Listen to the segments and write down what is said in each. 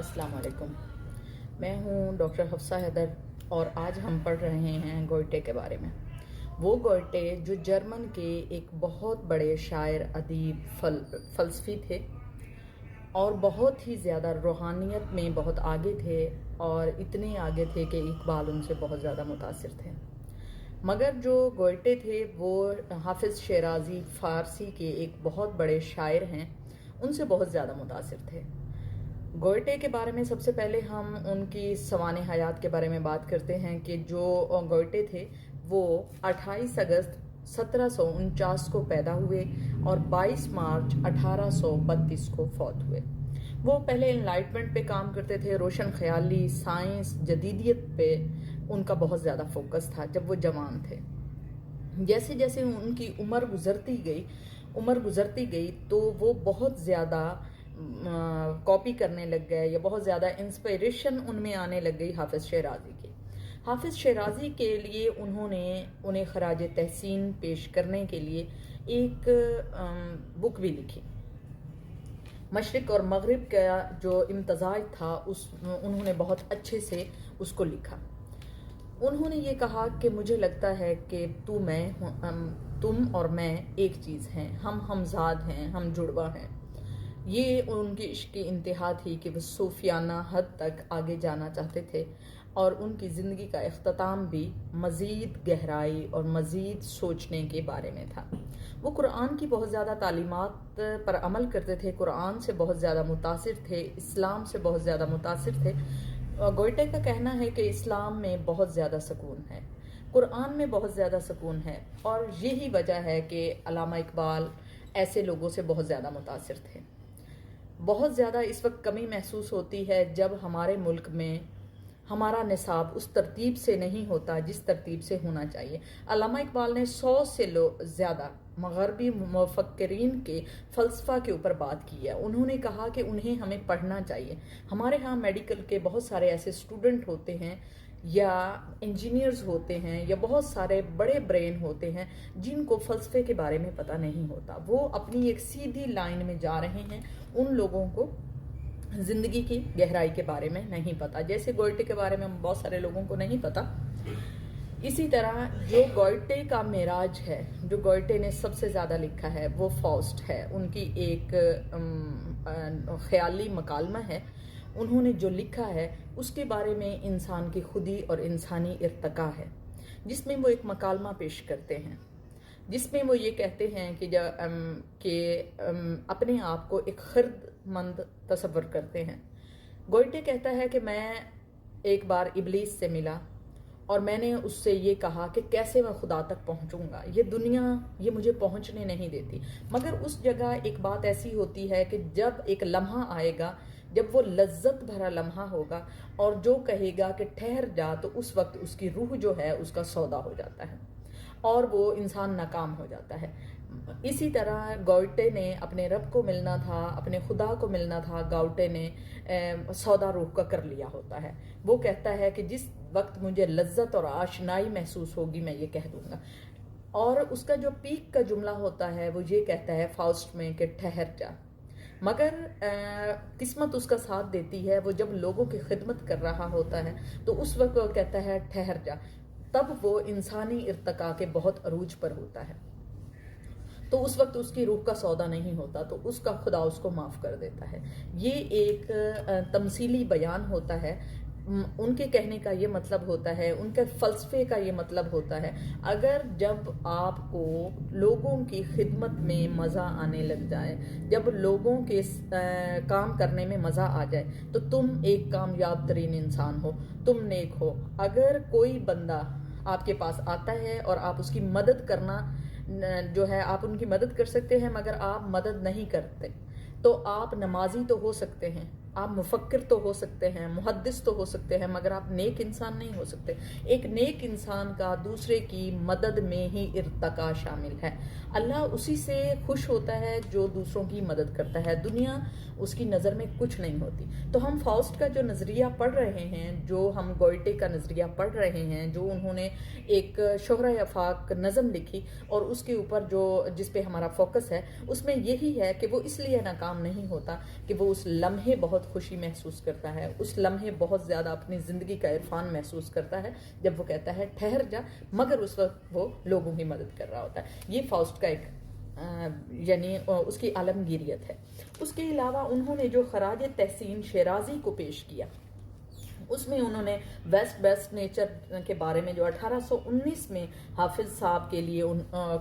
अस्सलाम वालेकुम। मैं हूँ डॉक्टर हफ्सा हैदर और आज हम पढ़ रहे हैं गोयटे के बारे में। वो गोयटे जो जर्मन के एक बहुत बड़े शायर, अदीब, फ़लसफ़ी थे और बहुत ही ज़्यादा रूहानियत में बहुत आगे थे और इतने आगे थे कि इकबाल उनसे बहुत ज़्यादा मुतासिर थे। मगर जो गोयटे थे वो हाफिज़ शेराज़ी फ़ारसी के एक बहुत बड़े शायर हैं, उनसे बहुत ज़्यादा मुतासिर थे। गोयटे के बारे में सबसे पहले हम उनकी सवाने हयात के बारे में बात करते हैं कि जो गोयटे थे वो 28 अगस्त 1749 को पैदा हुए और 22 मार्च 1832 को फौत हुए। वो पहले इनलाइटमेंट पे काम करते थे, रोशन ख्याली, साइंस, जदीदियत पे उनका बहुत ज़्यादा फोकस था जब वो जवान थे। जैसे जैसे उनकी उम्र गुज़रती गई तो वो बहुत ज़्यादा कॉपी करने लग गए या बहुत ज़्यादा इंस्पिरेशन उनमें आने लग गई हाफिज़ शेराज़ी की। हाफिज़ शेराज़ी के लिए उन्हें खराज तहसीन पेश करने के लिए एक बुक भी लिखी। मशरिक़ और मग़रिब का जो इम्तज़ाज था उन्होंने बहुत अच्छे से उसको लिखा। उन्होंने ये कहा कि मुझे लगता है कि तुम और मैं एक चीज़ हैं, हम हमज़ाद हैं, हम जुड़वा हैं। ये उनकी इश्क की इंतहा थी कि वो सूफियाना हद तक आगे जाना चाहते थे और उनकी ज़िंदगी का इख्तिताम भी मज़ीद गहराई और मज़ीद सोचने के बारे में था। वो कुरान की बहुत ज़्यादा तालीमात पर अमल करते थे, कुरान से बहुत ज़्यादा मुतासिर थे, इस्लाम से बहुत ज़्यादा मुतासिर थे। गोयटे का कहना है कि इस्लाम में बहुत ज़्यादा सुकून है, कुरान में बहुत ज़्यादा सुकून है और यही वजह है कि अल्लामा इकबाल ऐसे लोगों से बहुत ज़्यादा मुतासिर थे। बहुत ज़्यादा इस वक्त कमी महसूस होती है जब हमारे मुल्क में हमारा निसाब उस तरतीब से नहीं होता जिस तरतीब से होना चाहिए। अल्लामा इकबाल ने 100 से ज़्यादा मग़रबी मुफ़क्किरीन के फ़लसफ़ा के ऊपर बात की है। उन्होंने कहा कि उन्हें हमें पढ़ना चाहिए। हमारे यहाँ मेडिकल के बहुत सारे ऐसे स्टूडेंट होते हैं या इंजीनियर्स होते हैं या बहुत सारे बड़े ब्रेन होते हैं जिनको फ़लसफ़े के बारे में पता नहीं होता। वो अपनी एक सीधी लाइन में जा रहे हैं, उन लोगों को ज़िंदगी की गहराई के बारे में नहीं पता। जैसे गोयटे के बारे में बहुत सारे लोगों को नहीं पता, इसी तरह जो गोयटे का मेराज है, जो गोयटे ने सबसे ज़्यादा लिखा है वो फाउस्ट है। उनकी एक ख्याली मकालमा है। उन्होंने जो लिखा है उसके बारे में इंसान की खुदी और इंसानी इर्तका है, जिसमें वो एक मकालमा पेश करते हैं जिसमें वो ये कहते हैं कि अपने आप को एक खिरदमंद तसव्वुर करते हैं। गोयटे कहता है कि मैं एक बार इब्लीस से मिला और मैंने उससे ये कहा कि कैसे मैं खुदा तक पहुंचूंगा, ये दुनिया ये मुझे पहुंचने नहीं देती। मगर उस जगह एक बात ऐसी होती है कि जब एक लम्हा आएगा, जब वो लज्जत भरा लम्हा होगा और जो कहेगा कि ठहर जा, तो उस वक्त उसकी रूह जो है उसका सौदा हो जाता है और वो इंसान नाकाम हो जाता है। इसी तरह गोयटे ने अपने रब को मिलना था, अपने खुदा को मिलना था, गोयटे ने सौदा रूह का कर लिया होता है। वो कहता है कि जिस वक्त मुझे लज्जत और आशनाई महसूस होगी मैं ये कह दूंगा। और उसका जो पीक का जुमला होता है वो ये कहता है फाउस्ट में कि ठहर जा। मगर किस्मत उसका साथ देती है, वो जब लोगों की खिदमत कर रहा होता है तो उस वक्त वो कहता है ठहर जा। तब वो इंसानी इर्तका के बहुत अरूज पर होता है, तो उस वक्त उसकी रूह का सौदा नहीं होता, तो उसका खुदा उसको माफ़ कर देता है। ये एक तमसीली बयान होता है। उनके कहने का ये मतलब होता है, उनके फ़लसफ़े का ये मतलब होता है, अगर जब आपको लोगों की खिदमत में मज़ा आने लग जाए, जब लोगों के काम करने में मज़ा आ जाए, तो तुम एक कामयाब तरीन इंसान हो, तुम नेक हो। अगर कोई बंदा आपके पास आता है और आप उसकी मदद करना जो है, आप उनकी मदद कर सकते हैं मगर आप मदद नहीं करते, तो आप नमाजी तो हो सकते हैं, आप मुफक्किर तो हो सकते हैं, मुहद्दिस तो हो सकते हैं, मगर आप नेक इंसान नहीं हो सकते। एक नेक इंसान का दूसरे की मदद में ही इर्तका शामिल है। अल्लाह उसी से खुश होता है जो दूसरों की मदद करता है, दुनिया उसकी नज़र में कुछ नहीं होती। तो हम फाउस्ट का जो नज़रिया पढ़ रहे हैं, जो हम गोयटे का नज़रिया पढ़ रहे हैं, जो उन्होंने एक शोहरा अफाक नज़म लिखी और उसके ऊपर जिस पे हमारा फोकस है, उसमें यही है कि वो इसलिए नाकाम नहीं होता कि वो उस लम्हे बहुत بہت خوشی محسوس کرتا ہے، اس لمحے بہت زیادہ اپنی زندگی کا عرفان محسوس کرتا ہے جب وہ کہتا ہے ٹھہر جا، مگر اس وقت وہ لوگوں کی مدد کر رہا ہوتا ہے۔ یہ فاؤسٹ کا ایک یعنی اس کی عالمگیریت ہے۔ اس کے علاوہ انہوں نے جو خراج تحسین شیرازی کو پیش کیا، اس میں انہوں نے بیسٹ نیچر کے بارے میں جو 1819 میں حافظ صاحب کے لیے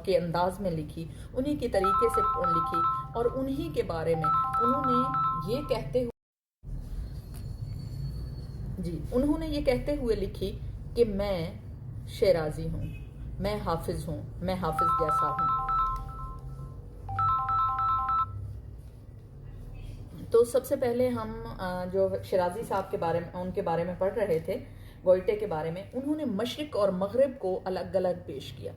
کے انداز میں لکھی، انہی کے طریقے سے لکھی، اور انہی کے بارے میں انہوں نے یہ کہتے ہوئے لکھی کہ میں شیرازی ہوں، میں حافظ ہوں، میں حافظ جیسا ہوں۔ تو سب سے پہلے ہم جو شیرازی صاحب کے بارے میں ان کے بارے میں پڑھ رہے تھے، گوئٹے کے بارے میں، انہوں نے مشرق اور مغرب کو الگ الگ پیش کیا۔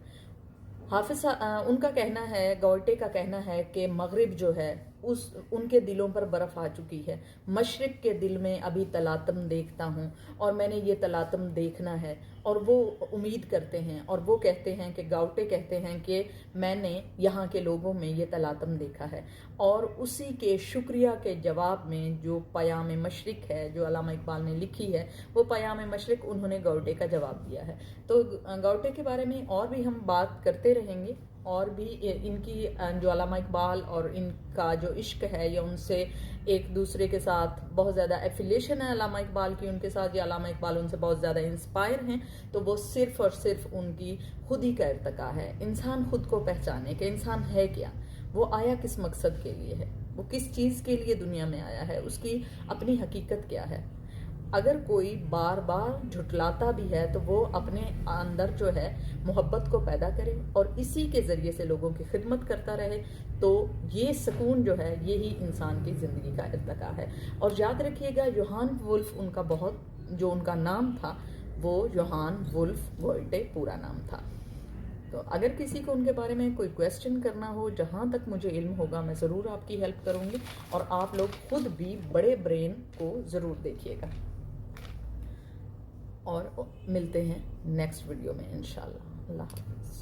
حافظ ان کا کہنا ہے، گوئٹے کا کہنا ہے کہ مغرب جو ہے ان کے دلوں پر برف آ چکی ہے، مشرق کے دل میں ابھی تلاطم دیکھتا ہوں، اور میں نے یہ تلاطم دیکھنا ہے، اور وہ امید کرتے ہیں، اور وہ کہتے ہیں کہ گوئٹے کہتے ہیں کہ میں نے یہاں کے لوگوں میں یہ تلاطم دیکھا ہے، اور اسی کے شکریہ کے جواب میں جو پیام مشرق ہے جو علامہ اقبال نے لکھی ہے، وہ پیام مشرق انہوں نے گوئٹے کا جواب دیا ہے۔ تو گوئٹے کے بارے میں اور بھی ہم بات کرتے رہیں گے، اور بھی ان کی جو علامہ اقبال اور ان کا جو عشق ہے، یا ان سے ایک دوسرے کے ساتھ بہت زیادہ ایفیلیشن ہے علامہ اقبال کی ان کے ساتھ، یا علامہ اقبال ان سے بہت زیادہ انسپائر ہیں، تو وہ صرف اور صرف ان کی خود ہی کا ارتقا ہے، انسان خود کو پہچانے کہ انسان ہے کیا، وہ آیا کس مقصد کے لیے ہے، وہ کس چیز کے لیے دنیا میں آیا ہے، اس کی اپنی حقیقت کیا ہے۔ اگر کوئی بار بار جھٹلاتا بھی ہے تو وہ اپنے اندر جو ہے محبت کو پیدا کرے، اور اسی کے ذریعے سے لوگوں کی خدمت کرتا رہے، تو یہ سکون جو ہے یہی انسان کی زندگی کا ارتقا ہے۔ اور یاد رکھیے گا، یوہان وولف ان کا جو ان کا نام تھا، وہ یوہان وولف گوئٹے پورا نام تھا۔ تو اگر کسی کو ان کے بارے میں کوئی کویسچن کرنا ہو، جہاں تک مجھے علم ہوگا میں ضرور آپ کی ہیلپ کروں گی، اور آپ لوگ خود بھی بڑے برین کو ضرور دیکھیے گا، اور ملتے ہیں نیکسٹ ویڈیو میں انشاءاللہ۔ اللہ حافظ۔